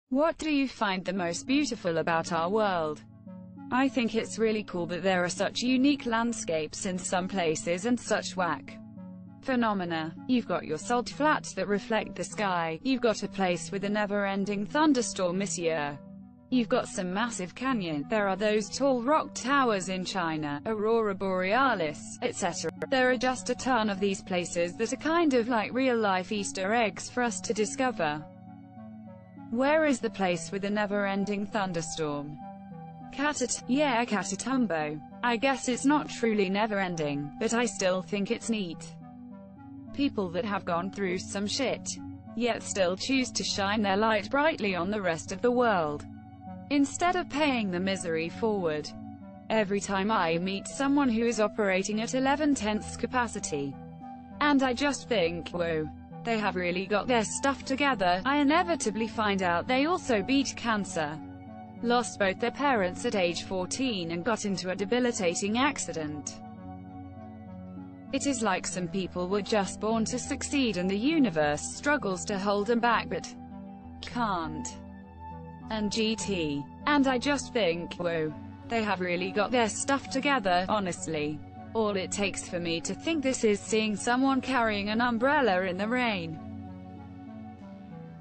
What do you find the most beautiful about our world? I think it's really cool that there are such unique landscapes in some places and such whack phenomena. You've got your salt flats that reflect the sky, you've got a place with a never-ending thunderstorm this year. You've got some massive canyon, there are those tall rock towers in China, Aurora Borealis, etc. There are just a ton of these places that are kind of like real-life Easter eggs for us to discover. Where is the place with a never-ending thunderstorm? Yeah, Catatumbo. I guess it's not truly never-ending, but I still think it's neat. People that have gone through some shit, yet still choose to shine their light brightly on the rest of the world, instead of paying the misery forward. Every time I meet someone who is operating at 11/10 capacity, and I just think, whoa, they have really got their stuff together, I inevitably find out they also beat cancer, lost both their parents at age 14 and got into a debilitating accident. It is like some people were just born to succeed and the universe struggles to hold them back but can't. And GT. And I just think, whoa, they have really got their stuff together, honestly. All it takes for me to think this is seeing someone carrying an umbrella in the rain.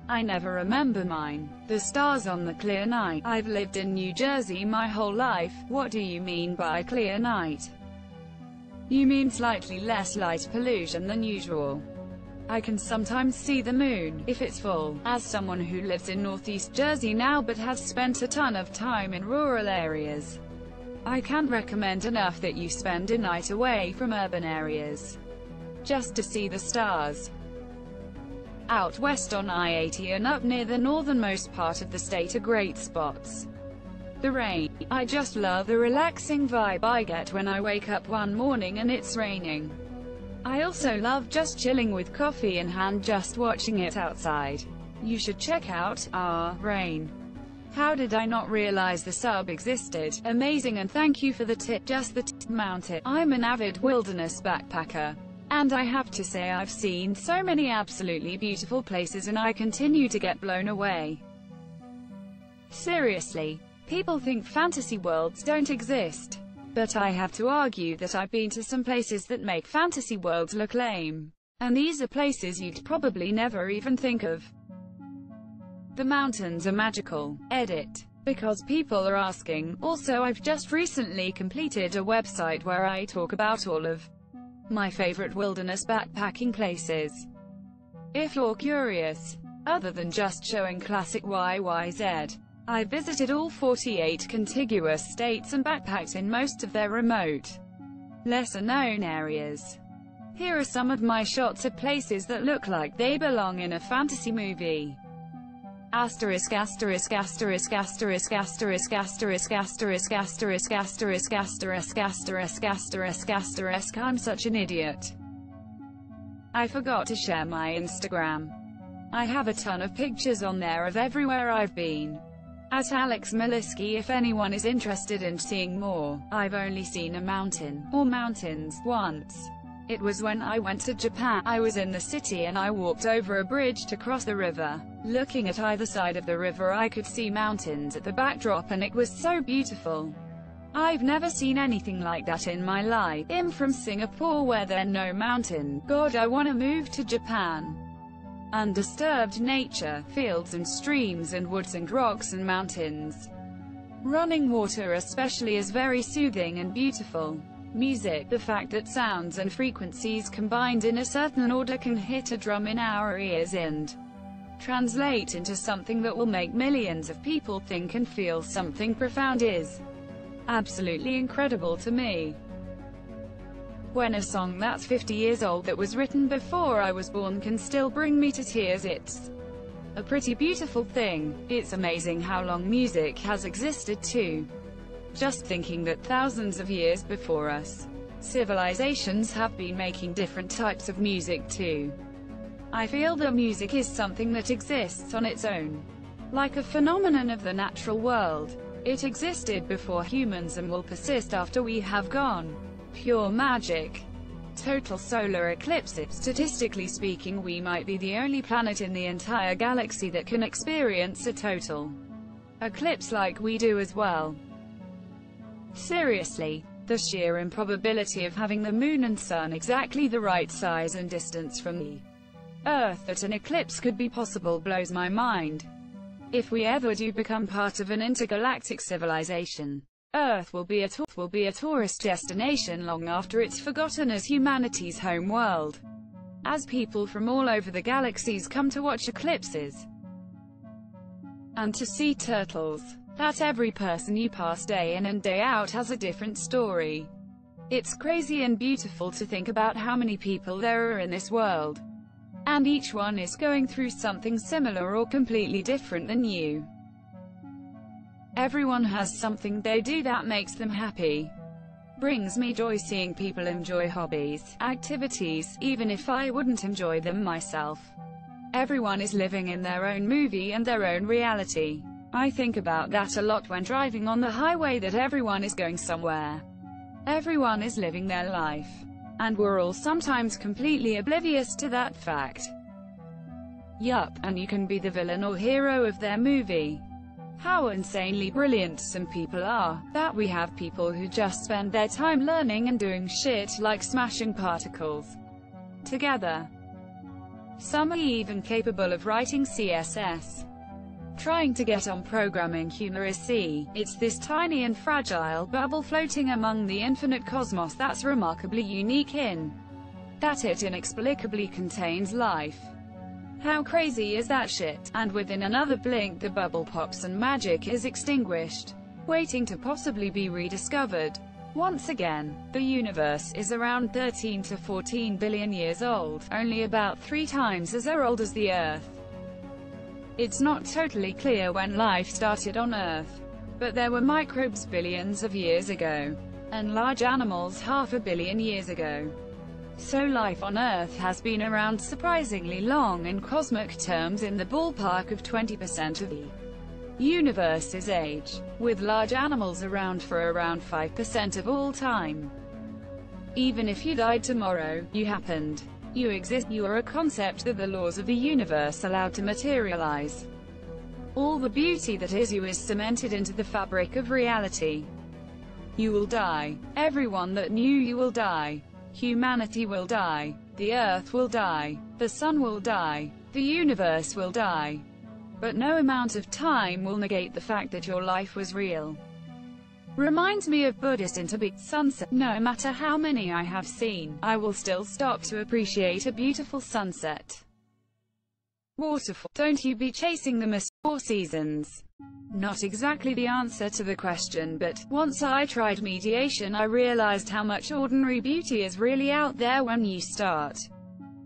I never remember mine. The stars on the clear night. I've lived in New Jersey my whole life. What do you mean by clear night? You mean slightly less light pollution than usual. I can sometimes see the moon, if it's full. As someone who lives in Northeast Jersey now but has spent a ton of time in rural areas, I can't recommend enough that you spend a night away from urban areas, just to see the stars. Out west on I-80 and up near the northernmost part of the state are great spots. The rain. I just love the relaxing vibe I get when I wake up one morning and it's raining. I also love just chilling with coffee in hand just watching it outside. You should check out Rain. How did I not realize the sub existed? Amazing, and thank you for the tip. Just the mount it. I'm an avid wilderness backpacker, and I have to say I've seen so many absolutely beautiful places and I continue to get blown away. Seriously. People think fantasy worlds don't exist. But I have to argue that I've been to some places that make fantasy worlds look lame. And these are places you'd probably never even think of. The mountains are magical. Edit. Because people are asking. Also, I've just recently completed a website where I talk about all of my favorite wilderness backpacking places. If you're curious. Other than just showing classic YYZ. I visited all 48 contiguous states and backpacked in most of their remote, lesser-known areas. Here are some of my shots of places that look like they belong in a fantasy movie. Asterisk asterisk asterisk asterisk asterisk asterisk asterisk asterisk asterisk asterisk asterisk asterisk asterisk. I'm such an idiot. I forgot to share my Instagram. I have a ton of pictures on there of everywhere I've been. At Alex Maliski if anyone is interested in seeing more. I've only seen a mountain, or mountains, once. It was when I went to Japan. I was in the city and I walked over a bridge to cross the river. Looking at either side of the river I could see mountains at the backdrop and it was so beautiful. I've never seen anything like that in my life. I'm from Singapore where there are no mountain. God, I wanna move to Japan. Undisturbed nature, fields and streams and woods and rocks and mountains. Running water especially is very soothing and beautiful. Music, the fact that sounds and frequencies combined in a certain order can hit a drum in our ears and translate into something that will make millions of people think and feel something profound is absolutely incredible to me. When a song that's 50 years old that was written before I was born can still bring me to tears, it's a pretty beautiful thing. It's amazing how long music has existed too. Just thinking that thousands of years before us, civilizations have been making different types of music too. I feel that music is something that exists on its own, like a phenomenon of the natural world. It existed before humans and will persist after we have gone. Pure magic. total solar eclipse. Statistically speaking, we might be the only planet in the entire galaxy that can experience a total eclipse like we do as well. Seriously, the sheer improbability of having the moon and sun exactly the right size and distance from the Earth that an eclipse could be possible blows my mind. If we ever do become part of an intergalactic civilization, Earth will be a tourist destination long after it's forgotten as humanity's home world, as people from all over the galaxies come to watch eclipses and to see turtles. That every person you pass day in and day out has a different story. It's crazy and beautiful to think about how many people there are in this world, and each one is going through something similar or completely different than you. Everyone has something they do that makes them happy. Brings me joy seeing people enjoy hobbies, activities, even if I wouldn't enjoy them myself. Everyone is living in their own movie and their own reality. I think about that a lot when driving on the highway, that everyone is going somewhere. Everyone is living their life. And we're all sometimes completely oblivious to that fact. Yup, and you can be the villain or hero of their movie. How insanely brilliant some people are, that we have people who just spend their time learning and doing shit like smashing particles together. Some are even capable of writing CSS. Trying to get on programming humor is C. It's this tiny and fragile bubble floating among the infinite cosmos that's remarkably unique in that it inexplicably contains life. How crazy is that shit? And within another blink the bubble pops and magic is extinguished, waiting to possibly be rediscovered. Once again, the universe is around 13 to 14 billion years old, only about 3 times as old as the Earth. It's not totally clear when life started on Earth, but there were microbes billions of years ago, and large animals 500 million years ago. So life on Earth has been around surprisingly long in cosmic terms, in the ballpark of 20% of the universe's age, with large animals around for around 5% of all time. Even if you died tomorrow, you happened. You exist, you are a concept that the laws of the universe allowed to materialize. All the beauty that is you is cemented into the fabric of reality. You will die. Everyone that knew you will die. Humanity will die. The Earth will die. The Sun will die. The universe will die. But no amount of time will negate the fact that your life was real. Reminds me of Buddhist interbeat sunset. No matter how many I have seen, I will still stop to appreciate a beautiful sunset. Waterfall. Don't you be chasing the mist. 4 seasons. Not exactly the answer to the question, but once I tried mediation I realized how much ordinary beauty is really out there when you start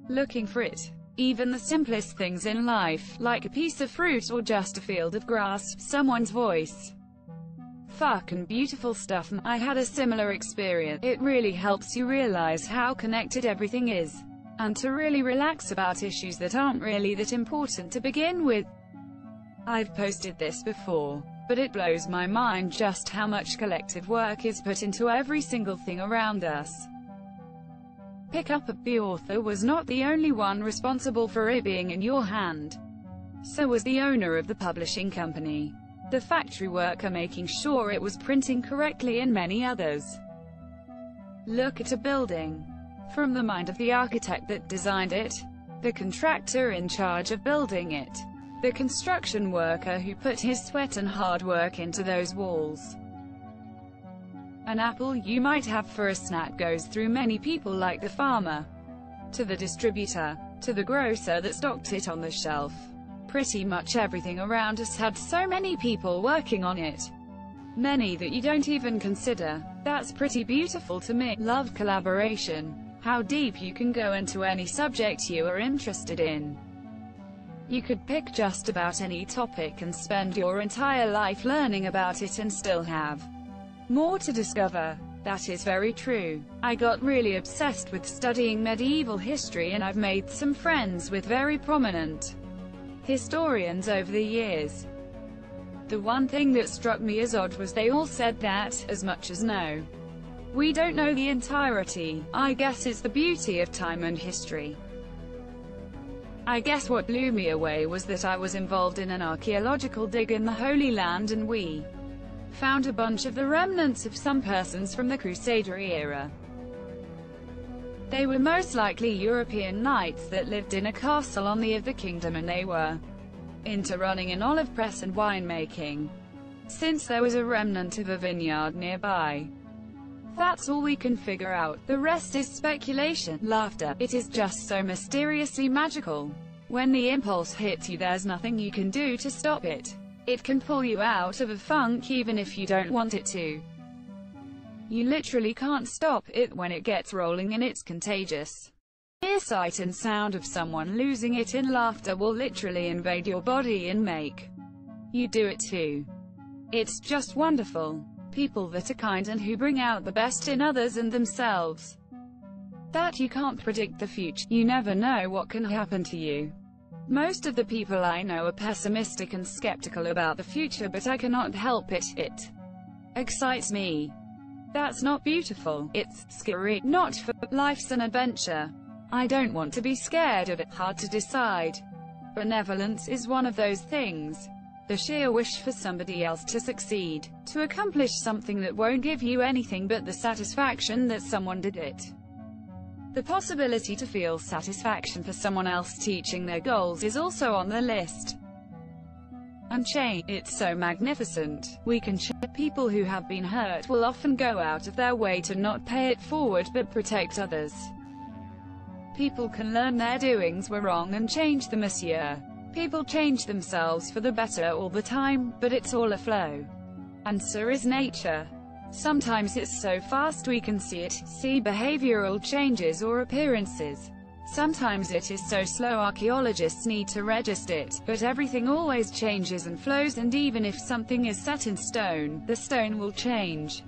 looking for it. Even the simplest things in life, like a piece of fruit or just a field of grass, someone's voice. Fucking beautiful stuff. I had a similar experience. It really helps you realize how connected everything is, and to really relax about issues that aren't really that important to begin with. I've posted this before, but it blows my mind just how much collective work is put into every single thing around us. Pick up. The author was not the only one responsible for it being in your hand. So was the owner of the publishing company, the factory worker making sure it was printing correctly, and many others. Look at a building from the mind of the architect that designed it, the contractor in charge of building it, the construction worker who put his sweat and hard work into those walls. An apple you might have for a snack goes through many people, like the farmer, to the distributor, to the grocer that stocked it on the shelf. Pretty much everything around us had so many people working on it. Many that you don't even consider. That's pretty beautiful to me. Love collaboration. How deep you can go into any subject you are interested in. You could pick just about any topic and spend your entire life learning about it and still have more to discover. That is very true. I got really obsessed with studying medieval history, and I've made some friends with very prominent historians over the years. The one thing that struck me as odd was they all said that, as much as no We don't know the entirety. I guess it's the beauty of time and history. I guess what blew me away was that I was involved in an archaeological dig in the Holy Land and we found a bunch of the remnants of some persons from the Crusader era. They were most likely European knights that lived in a castle on the of the kingdom, and they were into running an olive press and winemaking, since there was a remnant of a vineyard nearby. That's all we can figure out. The rest is speculation. Laughter. It is just so mysteriously magical. When the impulse hits you, there's nothing you can do to stop it. It can pull you out of a funk even if you don't want it to. You literally can't stop it when it gets rolling, and it's contagious. Mere sight and sound of someone losing it in laughter will literally invade your body and make you do it too. It's just wonderful. People that are kind and who bring out the best in others and themselves. That you can't predict the future. You never know what can happen to you. Most of the people I know are pessimistic and skeptical about the future, but I cannot help it. It excites me. That's not beautiful. It's scary. Not for life's an adventure. I don't want to be scared of it. Hard to decide. Benevolence is one of those things. The sheer wish for somebody else to succeed, to accomplish something that won't give you anything but the satisfaction that someone did it. The possibility to feel satisfaction for someone else teaching their goals is also on the list. And change. It's so magnificent. We can change. People who have been hurt will often go out of their way to not pay it forward but protect others. People can learn their doings were wrong and change them, monsieur. People change themselves for the better all the time, but it's all a flow. And so is nature. Sometimes it's so fast we can see it, see behavioral changes or appearances. Sometimes it is so slow archaeologists need to register it, but everything always changes and flows, and even if something is set in stone, the stone will change.